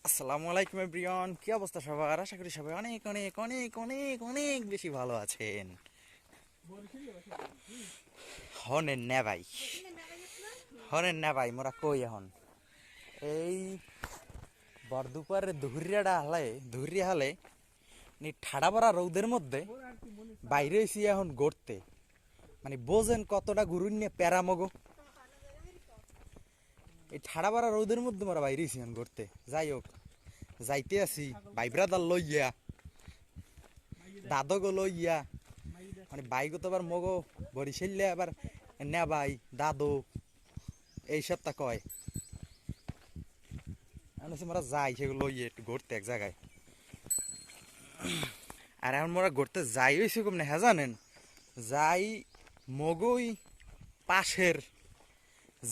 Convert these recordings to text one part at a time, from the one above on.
আসসালামু আলাইকুম এভরিওয়ান, কি অবস্থা সবার? আশা করি সবাই অনেক অনেক অনেক অনেক অনেক বেশি ভালো আছেন। হনেন না ভাই, হনেন না ভাই, মোরা কই এখন এই বরদুপারে ধুরিয়া হালে ঠাডা পড়া রৌদের মধ্যে বাইরে এসি এখন গড়তে, মানে বোঝেন কতটা গুরুন নিয়ে প্যারামগো। এই ঠাডা পড়া রৌদের মধ্যে মোরা বাইরে এসি এখন গড়তে। যাই হোক, যাইতে আছি ভাই ব্রাদার লইয়া, দাদগো লইয়া, মানে বাইকও তো আবার মগো বরিশাল্লে আবার নে ভাই দাদু এই সপ্তাহ কয় মোরা যাই সেগুলো লইয়ে একটু ঘুরতে এক জায়গায়। আর এখন মোরা ঘুরতে যাই হয়েছে কম না, হ্যাঁ জানেন, যাই মগই পাশের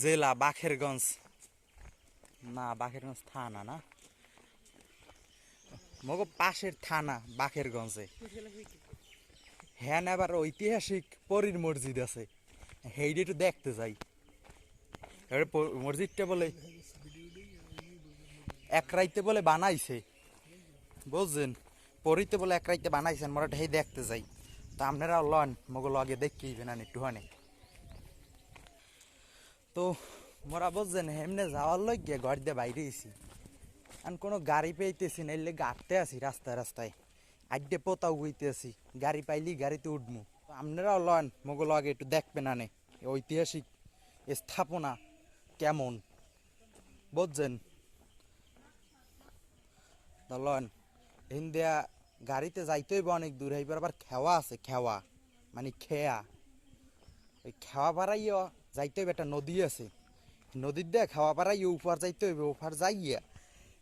জেলা বাখেরগঞ্জ, না বাখেরগঞ্জ থানা না, মগো পাশের থানা বাখেরগঞ্জে। হ্যাঁ আবার ঐতিহাসিক পরীর মসজিদ আছে, সেইটা একটু দেখতে যাই। মসজিদটা বলে এক রাইতে বলে বানাইছে, বুঝছেন, পরীতে বলে এক রাইতে বানাইছেন, মোরা সেই দেখতে যাই। তা আপনারা লন মগল আগে দেখেইবেন না একটু হানে। তো মোরা বুঝছেন এমনি যাওয়ার লই গিয়ে ঘর দিয়ে বাইরে এসি, আর কোনো গাড়ি পেয়েতেছি না, এলে গাঁটতে আসি রাস্তায় রাস্তায়, আড্ডে পোতাও হইতে আসি, গাড়ি পাইলি গাড়িতে উঠবো। আপনারাও লন মগল আগে একটু দেখবেন আনে ঐতিহাসিক স্থাপনা কেমন, বুঝছেন। লন ইন্ডিয়া গাড়িতে যাইতে হইব অনেক দূর, এইবার আবার খেওয়া আছে, খেওয়া মানে খেয়া, ওই খেওয়া পাড়াইয়া যাইতে হইবে, একটা নদী আছে, নদীর দিয়ে খাওয়া পাড়াইয়া উপার যাইতে হইবে, উপার যাইয়া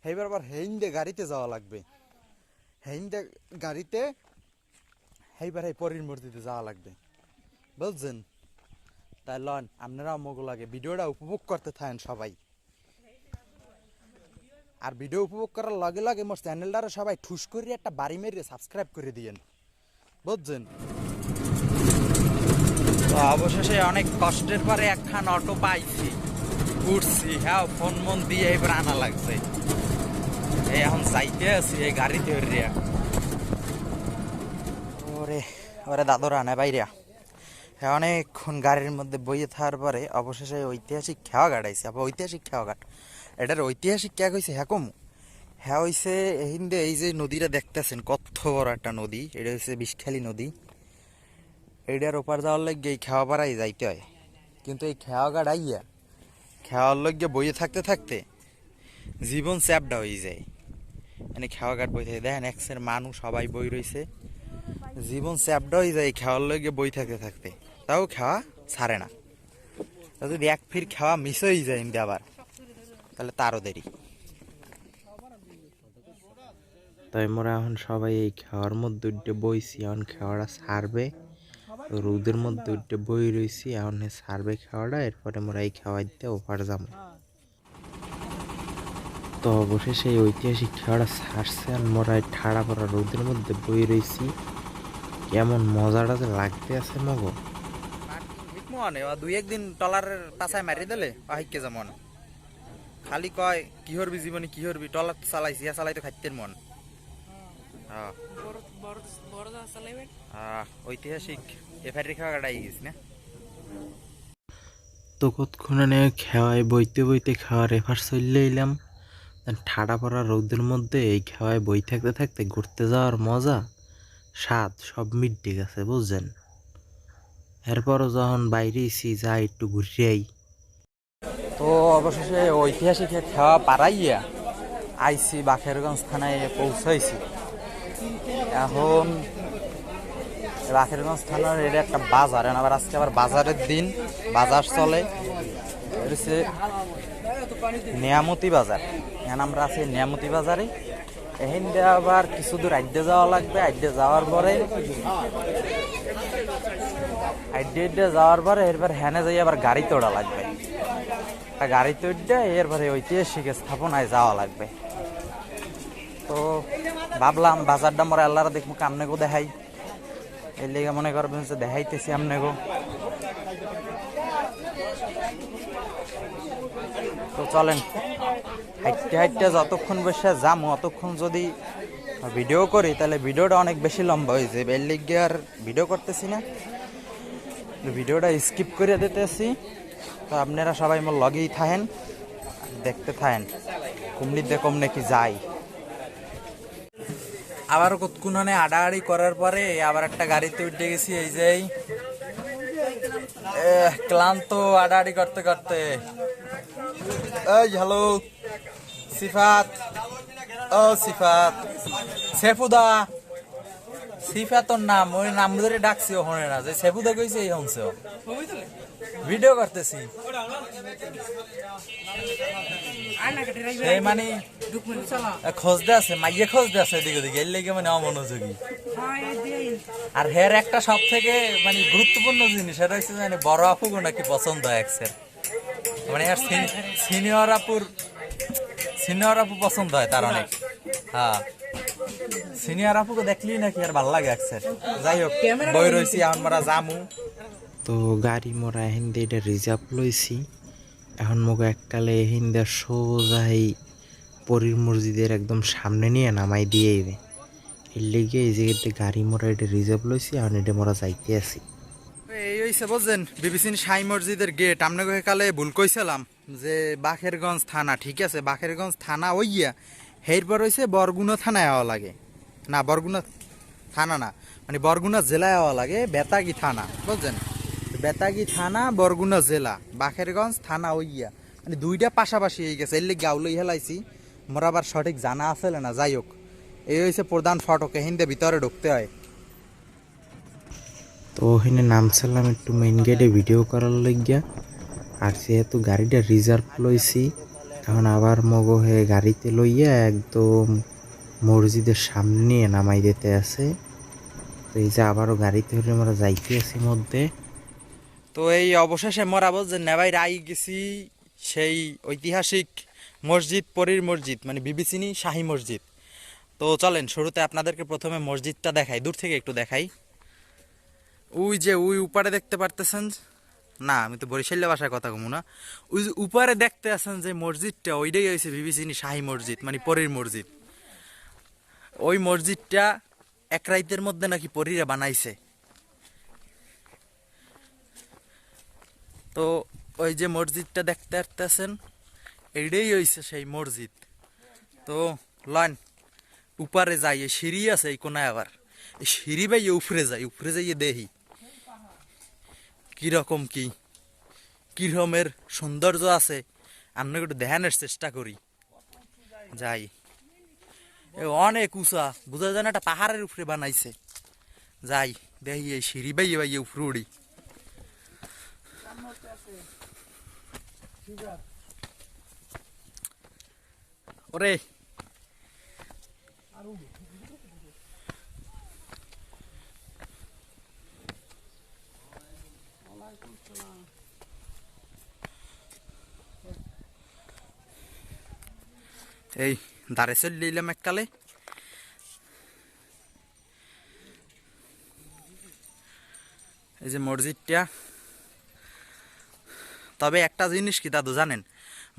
সেইবার আবার হেইন্দে গাড়িতে যাওয়া লাগবে, হেইন্দে গাড়িতে সেইবার এই পরীর মূর্তিতে যাওয়া লাগবে, বুঝছেন। তাই লন আপনারাও মগো লাগে ভিডিওটা উপভোগ করতে থাকেন সবাই, আর ভিডিও উপভোগ করার লগে লগে মোর চ্যানেলটারও সবাই ঠুস করে একটা বাড়ি মেরে সাবস্ক্রাইব করে দিয়েন, বুঝছেন। তো অবশেষে অনেক কষ্টের পরে একখান অটো পাইছি, উঠছি, হ্যাঁ ফোন মন দিয়ে এবার আনা লাগছে। এই এখন যাইতে আছি এই গাড়িতে রিয়া, ওরে ওরে দাদরা না বাইরিয়া। হ্যাঁ অনেকক্ষণ গাড়ির মধ্যে বইয়ে থাকার পরে অবশেষে ঐতিহাসিক খেওয়া ঘাট আইছে। আবার ঐতিহাসিক খেওয়া ঘাট, এটার ঐতিহাসিক কে কইছে হ্যাঁ কম, হ্যাঁ হইছে হিন্দে এই যে নদীটা দেখতেছেন কত বড় একটা নদী, এটা হচ্ছে বিষখালী নদী। এইটার ওপার যাওয়ার লাগে এই খেওয়া পাড়াই যাইতে হয়, কিন্তু এই খেওয়া ঘাট আইয়া খেওয়ার লগে বইয়ে থাকতে থাকতে জীবন চ্যাপডা হয়ে যায়। মানে খেওয়া ঘাট বই থাকে দেখেন একসের মানুষ সবাই বই রয়েছে, জীবন চ্যাপডা হয়ে যায় খেওয়ার লগে বই থাকতে থাকতে, তাও খাওয়া ছাড়ে না। তা যদি এক ফির খাওয়া মিস হয়ে যায় ইন্দি আবার, তাহলে তারও দেরি। তাই মোরা এখন সবাই এই খাওয়ার মধ্যে উঠে বইছি, এখন খাওয়াটা ছাড়বে, রোদের মধ্যে উঠে বই রয়েছি, এখন ছাড়বে খাওয়াটা, এরপরে মোরা এই খাওয়াই দিয়ে ওপার যাবো। তো অবশেষে এই ঐতিহাসিক খাওয়াটা ছাড়ছে, আর মোরা এই ঠাড়া পড়া রোদের মধ্যে বই রয়েছি, কেমন মজাটা যে লাগতে আছে মগো। দুই একদিন টলারের পাশায় মারি দিলে আহিকে যেমন খালি কয় কি হরবি জীবনে, কি হরবি, টলার চালাইছি, চালাই তো খাইতের মন। ঐতিহাসিক এফআইআর খাওয়া গাড়াই গেছি না। তো কতক্ষণে খেওয়ায় বইতে বইতে খাওয়ার এফার চললে এলাম, ঠাডা পড়া রোদের মধ্যে এই খেওয়ায় বই থাকতে থাকতে ঘুরতে যাওয়ার মজা স্বাদ সব মিটে গেছে, বুঝছেন। এরপরও যখন বাইরে এসি যাই একটু ঘুরিয়াই। তো অবশেষে ঐতিহাসিক খাওয়া পাড়াইয়া আইসি বাখেরগঞ্জ থানায় পৌঁছাইছি। এখন বাখেরগঞ্জ থানার এটা একটা বাজার, আবার আজকে আবার বাজারের দিন, বাজার চলে, হচ্ছে নিয়ামতি বাজার। এখন আমরা আছি নিয়ামতি বাজারে, এখান দিয়ে আবার কিছু দূর আড্ডে যাওয়া লাগবে, আড্ডে যাওয়ার পরে এরপর হ্যানে যাই আবার গাড়িতে ওড়া লাগবে, গাড়িতে উঠে এরপরে ঐতিহাসিক স্থাপনায় যাওয়া লাগবে। তো ভাবলাম বাজারটা মোরা আল্লাহরা দেখবো, আমনেগো দেখাই, এর লেগে মনে করবেন যে দেখাইতেছি আমনেগো। তো চলেন হাইটে হাইটে যতক্ষণ বসে যামো অতক্ষণ যদি ভিডিও করি তাহলে ভিডিওটা অনেক বেশি লম্বা হয়ে যাবে, এর লিগে আর ভিডিও করতেছি না, ভিডিওটা স্কিপ করে দিতেছি। তো আপনারা সবাই মোর লগেই থাকেন, দেখতে থাকেন কুমড়ির দিয়ে কম নাকি যাই। আবার কতক্ষণে আড়াআড়ি করার পরে আবার একটা গাড়িতে উঠে গেছি। এই যে ক্লান্ত আড়াআড়ি করতে করতে। এই হ্যালো সিফাত, ও সিফাত, সেফুদা, সিফাতর নাম, ওই নাম ধরে ডাকছি ওখানে না, যে সেফুদা কইছে এই হংস ভিডিও করতেছি। সেই মানে খোঁজতে আছে, মাইয়ে খোঁজতে আছে এদিকে ওদিকে, এর লেগে মানে অমনোযোগী। আর হের একটা সব থেকে মানে গুরুত্বপূর্ণ জিনিস সেটা হচ্ছে মানে বড় আপুকে নাকি পছন্দ হয় এক্সের, মানে সিনিয়র আপু পছন্দ হয় তার অনেক। হ্যাঁ, সিনিয়র আপুকে দেখলেই নাকি আর ভাল লাগে এক্সের। যাই হোক, বই রয়েছি আমরা জামু। তো গাড়ি মোরা হিন্দি এটা রিজার্ভ লইছি, এখন মোকে এককালে হিন্দার সোজা এই পরীর মসজিদের একদম সামনে নিয়ে নামাই দিয়ে আইবে, এর লেগে এই জায়গাতে গাড়ি মোরা এটা রিজার্ভ লইছি, এখন এটা মোরা যাইতে আছি। এই হইছে বুঝছেন বিবিসিন শাহী মসজিদের গেট। আপনাকে কালে ভুল কইছিলাম যে বাখেরগঞ্জ থানা, ঠিক আছে বাখেরগঞ্জ থানা ওইয়া, এরপর হইছে বরগুনা থানায় আওয়া লাগে, না বরগুনা থানা না, মানে বরগুনা জেলায় আওয়া লাগে, বেতাগী থানা বুঝছেন, বেতাগী থানা বরগুনা জেলা, বাখেরগঞ্জ থানা ওইয়া, মানে দুইটা পাশাপাশি হয়ে গেছে, এর লিগে গাউলই হেলাইছি, মোর আবার সঠিক জানা আছে না। যাই হোক, এই হইছে প্রধান ফটকে হিন্দে ভিতরে ঢুকতে হয়। তো ওখানে নামছিলাম একটু মেইন গেটে ভিডিও করার লাগিয়া, আর যেহেতু গাড়িটা রিজার্ভ লইছি এখন আবার মগো হয়ে গাড়িতে লইয়া একদম মসজিদের সামনে নিয়ে নামাই দিতে আছে। তো এই যে আবারও গাড়িতে হলে আমরা যাইতে আছি মধ্যে। তো এই অবশেষে মোরা বলছে নেবাই রাই গেছি সেই ঐতিহাসিক মসজিদ, পরীর মসজিদ, মানে বিবিসিনি শাহী মসজিদ। তো চলেন শুরুতে আপনাদেরকে প্রথমে মসজিদটা দেখাই, দূর থেকে একটু দেখাই। ওই যে ওই উপরে দেখতে পারতেছেন, না আমি তো বরিশালের ভাষায় কথা কমু না, ওই যে উপরে দেখতে আছেন যে মসজিদটা, ওইটাই হয়েছে বিবিসিনি শাহী মসজিদ, মানে পরীর মসজিদ। ওই মসজিদটা এক রাইতের মধ্যে নাকি পরীরা বানাইছে। তো ওই যে মসজিদটা দেখতে পারতেছেন, এইটাই হয়েছে সেই মসজিদ। তো লন উপরে যাই, সিঁড়ি আছে এই কোনায়, আবার এই সিঁড়ি বাইয়ে উপরে যাই, উপরে যাইয়ে দেখি কিরকম কিরকমের সৌন্দর্য আছে, আমরা একটু দেখানোর চেষ্টা করি। যাই, অনেক উঁচা, বোঝা যায় না একটা পাহাড়ের উপরে বানাইছে। যাই দেখি এই সিঁড়ি বাইয়ে বাইয়ে উপরে উড়ি। ওরে এই দাঁড়ে চল নিলাম এককালে। এই যে মসজিদটা, তবে একটা জিনিস কি দাদু জানেন,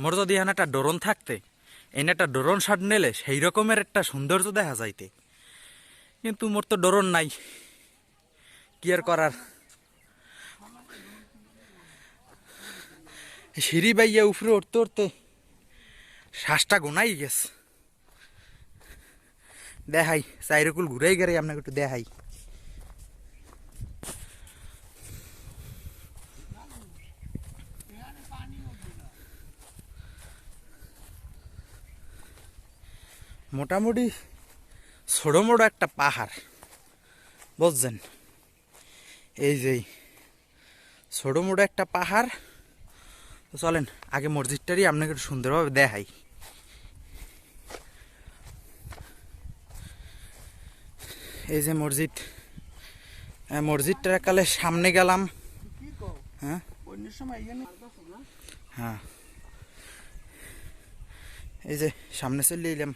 মোর যদি এখানে একটা ড্রোন থাকতে, এনে একটা ড্রোন শট নিলে সেই রকমের একটা সৌন্দর্য দেখা যাইতে, কিন্তু মোর তো ড্রোন নাই, কি আর করার। সিঁড়ি বাইয়া উপরে উঠতে উঠতে শ্বাসটা গোনাই গেছে। দেখাই চাইরকুল ঘুরাই গেলে আপনাকে একটু দেখাই। মোটামুটি ছোটো মোটো একটা পাহাড় বুঝছেন, এই যে ছোটো মোটো একটা পাহাড়। তো চলেন আগে মসজিদটারই আপনাকে একটু সুন্দরভাবে দেখাই। এই যে মসজিদ, মসজিদটার কালে সামনে গেলাম। হ্যাঁ হ্যাঁ, এই যে সামনে চলে এলাম।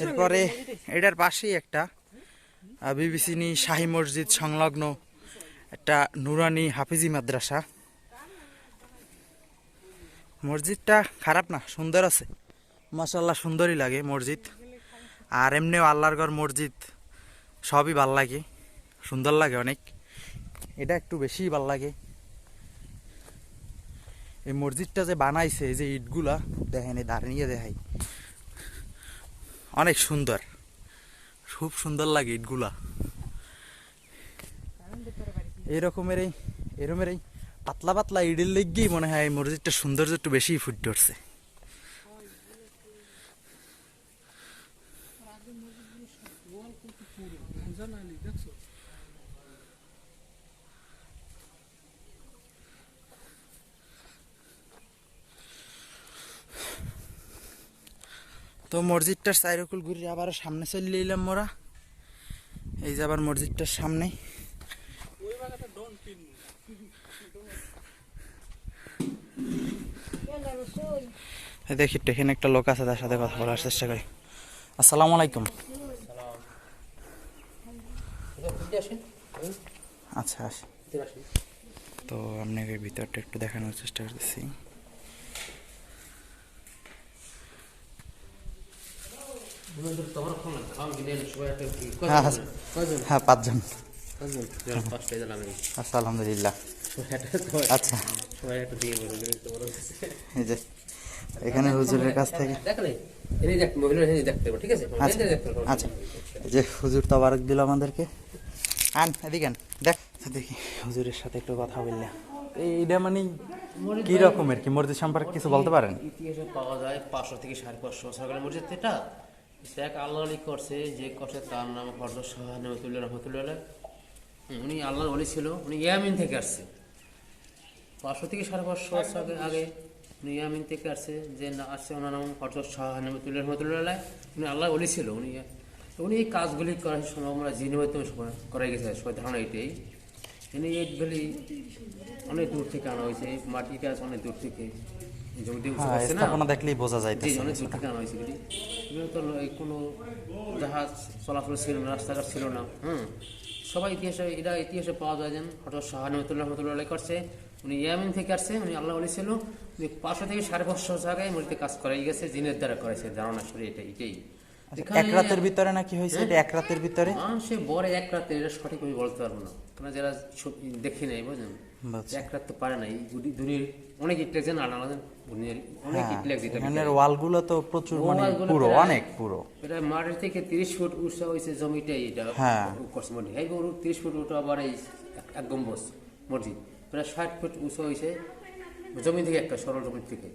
এরপরে এটার পাশেই একটা বিবিসিনি শাহী মসজিদ সংলগ্ন একটা নুরানি হাফিজি মাদ্রাসা। মসজিদটা খারাপ না, সুন্দর আছে, মাশাআল্লাহ সুন্দরই লাগে মসজিদ। আর এমনিও আল্লাহর ঘর মসজিদ সবই ভাল লাগে, সুন্দর লাগে অনেক। এটা একটু বেশিই ভাল লাগে। এই মসজিদটা যে বানাইছে, এই যে ইটগুলা দেখেন, এই দাঁড়িয়ে দেখাই, অনেক সুন্দর, খুব সুন্দর লাগে ইটগুলা। এরকমের এই পাতলা পাতলা ইটের লেগেই মনে হয় এই মসজিদটা সৌন্দর্য একটু বেশি ফুটে উঠছে। তো মসজিদটার চাইরকুল ঘুরে আবার সামনে চলে এলাম মোরা। এই যে আবার মসজিদটার সামনে দেখি একটু এখানে একটা লোক আছে, তার সাথে কথা বলার চেষ্টা করি। আসসালামু আলাইকুম। আচ্ছা আসি। তো আপনাকে ভিতরটা একটু দেখানোর চেষ্টা করতেছি। হ্যাঁ 5 জন। আচ্ছা আলহামদুলিল্লাহ। আচ্ছা এই যে এখানে হুজুরের কাছ থেকে আচ্ছা আচ্ছা, এই যে হুজুর তাবারক দিল আমাদেরকে। আন এদিকে আন, দেখ দেখি হুজুরের সাথে একটু কথা বললে। এইটা মানে কি রকমের, কি মসজিদ সম্পর্কে কিছু বলতে পারেন? ইতিহাসে পাওয়া যায় 500 থেকে 550 সরকারি মসজিদ। এটা শেখ আল্লাহ আলী করছে, যে করছে তার নাম হযরত শাহ নেমতুল্লাহ রহমতুল্লাহ। উনি আল্লাহর ওলি ছিল, উনি ইয়ামিন থেকে আসছে 500 থেকে 550 আগে। উনি ইয়ামিন থেকে আসছে, যে না আসছে ওনার নাম হযরত শাহ নেমতুল্লাহ রহমতুল্লাহ। উনি আল্লাহর ওলি ছিল। উনি এই কাজগুলি করার সময় আমরা জিনের মাধ্যমে করাই গেছে, সবাই ধারণা এটাই। উনি এইগুলি অনেক দূর থেকে আনা হয়েছে, এই মাটিটা অনেক দূর থেকে জমিতে উঁচু করছে না, স্থাপনা দেখলেই বোঝা যায়। জি অনেক দূর থেকে আনা হয়েছে। এগুলো তো কোনো জাহাজ চলাচল ছিল না, রাস্তাঘাট ছিল না। সবাই ইতিহাসে পাওয়া যায়। যেন হযরত শাহ নেমতুল্লাহ রহমতুল্লাহ করছে, উনি ইয়ামিন থেকে আসছে, উনি আল্লাহ ওলি ছিল। উনি 500 থেকে 550 জায়গায় মসজিদে কাজ করাই গেছে, জিনের দ্বারা করেছে, ধারণা শুরু এটাই। এক রাতের ভিতরে নাকি হয়েছে এটা? এক রাতের ভিতরে সে বড় এক রাতে, এটা সঠিক আমি বলতে পারবো না, কারণ যারা দেখি নাই বুঝলেন, এক রাত তো পারে না। এই দুনিয়ার অনেক ইট লাগছে না, আলাদা দুনিয়ার অনেক ইট লাগ দিতে। এখানের ওয়ালগুলো তো প্রচুর, মানে পুরো অনেক পুরো। এটা মাটির থেকে 30 ফুট উঁচা হয়েছে জমিটাই, এটা করছে মসজিদ। এই 30 ফুট উঁচা, আবার এই এক গম্বুজ মসজিদ প্রায় 60 ফুট উঁচা হয়েছে জমি থেকে, একটা সরল জমি থেকে।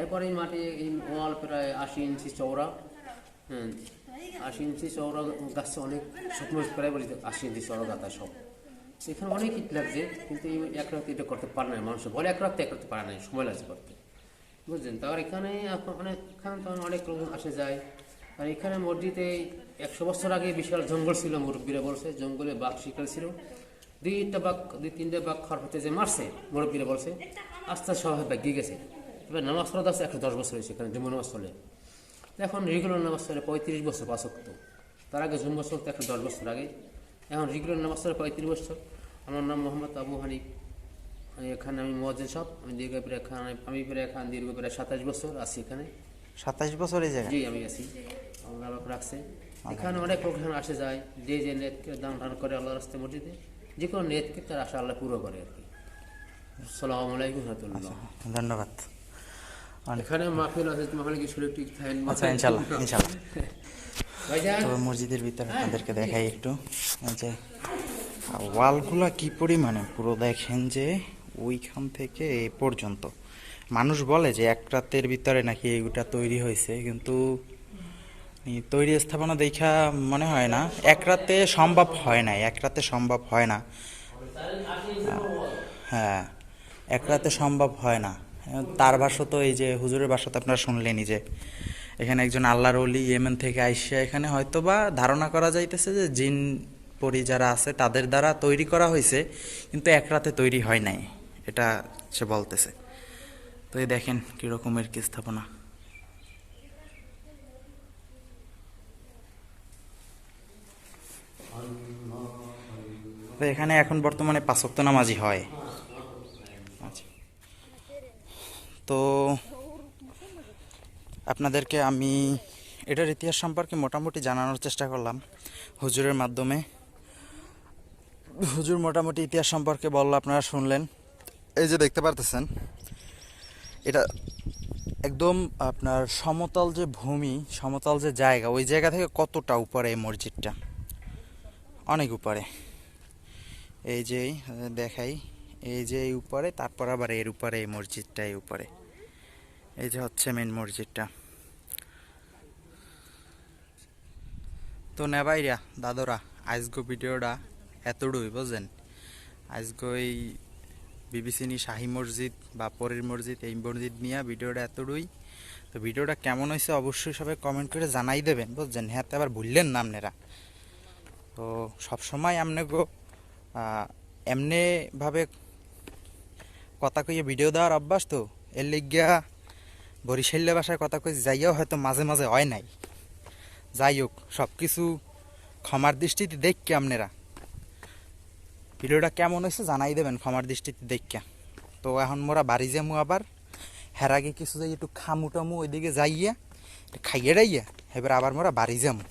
এরপরে এই মাটি, এই ওয়াল প্রায় 80 ইঞ্চি চওড়া। 80 ইঞ্চি চওড়া গাছছে, অনেক সতমজ প্রায় বলি 80 ইঞ্চি চওড়া গাছা সব। সেখানে অনেক ইট লাগছে, কিন্তু এই এক রাতে এটা করতে পারে না মানুষ, বলে এক রাতে পারে না, সময় লাগছে করতে, বুঝলেন। তার এখানে এখানে তো অনেক লোক আসে যায়। আর এখানে মসজিদে 100 বছর আগে বিশাল জঙ্গল ছিল, মুরব্বীরা বলছে জঙ্গলে বাঘ শিকার ছিল। 2-3টা বাঘ খরপথে যে মারছে, মুরব্বীরা বলছে, আস্তে আস্তে সবাই বাগিয়ে গেছে। এবার নামাজ পড়া আছে 110 বছর হয়েছে এখানে, জুম্মা নামাজ চলে। এখন রেগুলার নামাজ চলে 35 বছর 5 ওয়াক্ত। তার আগে জুম্মা চলতো 110 বছর আগে। এখন রেগুলার নামাজ চলে 35 বছর। আমার নাম মোহাম্মদ আবু হানিফ। এখানে আমি মুয়াজ্জিন সাহেব। আমি দীর্ঘ প্রায় এখানে দীর্ঘ প্রায় 27 বছর আছি এখানে। 27 বছর এই জায়গায়? জি আমি আছি, আল্লাহ পাক রাখছে। এখানে অনেক লোক আসে যায়, যে নেতকে দান টান করে আল্লাহর রাস্তায় মসজিদে, যে কোনো নেতকে তার আশা আল্লাহ পুরো করে আর কি। আসসালামু আলাইকুম রাহমাতুল্লাহ। ধন্যবাদ। এখানে মাহফিল আছে, মাহফিল কি শুরু ঠিক থাকেন? আচ্ছা ইনশাআল্লাহ ইনশাআল্লাহ। তো মসজিদের ভিতরে আপনাদেরকে দেখাই একটু, যে ওয়ালগুলা কি পরিমাণে পুরো দেখেন, যে ওইখান থেকে এই পর্যন্ত। মানুষ বলে যে এক রাতের ভিতরে নাকি এইটা তৈরি হয়েছে, কিন্তু তৈরি স্থাপনা দেখা মনে হয় না এক রাতে সম্ভব হয় না, এক রাতে সম্ভব হয় না। হ্যাঁ, এক রাতে সম্ভব হয় না। তার ভাষা তো এই যে হুজুরের ভাষা তো আপনারা শুনলেনই, যে এখানে একজন আল্লাহর ওলি ইয়েমেন থেকে আইসা এখানে হয়তোবা ধারণা করা যাইতেছে যে জিন পরি যারা আছে তাদের দ্বারা তৈরি করা হয়েছে, কিন্তু এক রাতে তৈরি হয় নাই, এটা সে বলতেছে। তো এই দেখেন কি রকমের কি স্থাপনা। তো এখানে এখন বর্তমানে 5 ওয়াক্ত নামাজই হয়। আচ্ছা, তো আপনাদেরকে আমি এটার ইতিহাস সম্পর্কে মোটামুটি জানানোর চেষ্টা করলাম হুজুরের মাধ্যমে। হুজুর মোটামুটি ইতিহাস সম্পর্কে বললো, আপনারা শুনলেন। এই যে দেখতে পারতেছেন, এটা একদম আপনার সমতল যে ভূমি, সমতল যে জায়গা, ওই জায়গা থেকে কতটা উপরে এই মসজিদটা, অনেক উপরে। এই যে দেখাই, এই যে এই উপরে, তারপর আবার এর উপরে এই মসজিদটা, এই উপরে এই যে হচ্ছে মেন মসজিদটা। তো নেবাইরা দাদরা, আজগো ভিডিওটা এতটুকুই, বুঝলেন। আজগো এই বিবিসিনি শাহী মসজিদ বা পরের মসজিদ, এই মসজিদ নিয়ে ভিডিওটা এতটুকুই। তো ভিডিওটা কেমন হয়েছে অবশ্যই সবাই কমেন্ট করে জানাই দেবেন, বুঝছেন। হ্যাঁ, তো আবার ভুললেন না আপনারা। তো সবসময় আপনাকে এমনিভাবে কথা কইয়ে ভিডিও দেওয়ার অভ্যাস, তো এর লিগিয়া বরিশাল্য ভাষায় কথা কই যাইয়াও হয়তো মাঝে মাঝে হয় নাই। যাই হোক, সব কিছু ক্ষমার দৃষ্টিতে দেখকে আপনারা ভিডিওটা কেমন হয়েছে জানাই দেবেন ক্ষমার দৃষ্টিতে দেখকে। তো এখন মোরা বাড়ি যামু, আবার হের আগে কিছু যাই একটু খামু টামু ওইদিকে যাইয়া খাইয়ে ডাইয়া এবার আবার মোরা বাড়ি যামু।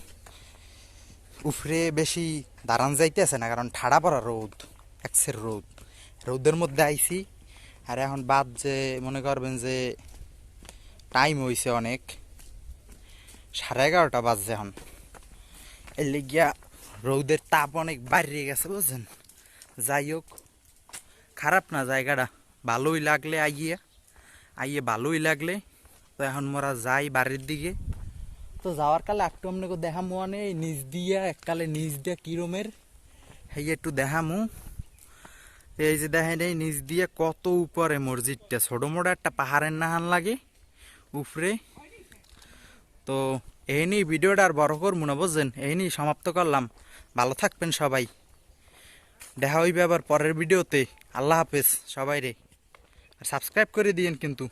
উফরে বেশি দাঁড়ান যাইতেছে না, কারণ ঠাড়া পড়া রোদ, একসের রোদ, রোদের মধ্যে আইছি। আর এখন বাদ যে মনে করবেন যে টাইম হয়েছে অনেক, 11:30 বাজছে এখন। এর লিগিয়া রোদের তাপ অনেক বাড়িয়ে গেছে, বুঝছেন। যাই হোক, খারাপ না জায়গাটা, ভালোই লাগলে আইয়ে ভালোই লাগলে। তো এখন মোরা যাই বাড়ির দিকে। তো যাওয়ার কালে একটু আপনাকে দেখামু, এই নিচ দিয়া এককালে নিচ দিয়া কিরমের হেই একটু দেখামু। এই যে দেখেন, এই নিচ দিয়ে কত উপরে মসজিদটা, ছোট মোটো একটা পাহাড়ের নাহান লাগে উপরে। তো এই নিয়ে ভিডিওটা আর বড় করবো না, বুঝছেন। এই নিয়ে সমাপ্ত করলাম। ভালো থাকবেন সবাই, দেখা হইবে আবার পরের ভিডিওতে। আল্লাহ হাফেজ সবাই রে, আর সাবস্ক্রাইব করে দিয়েন কিন্তু।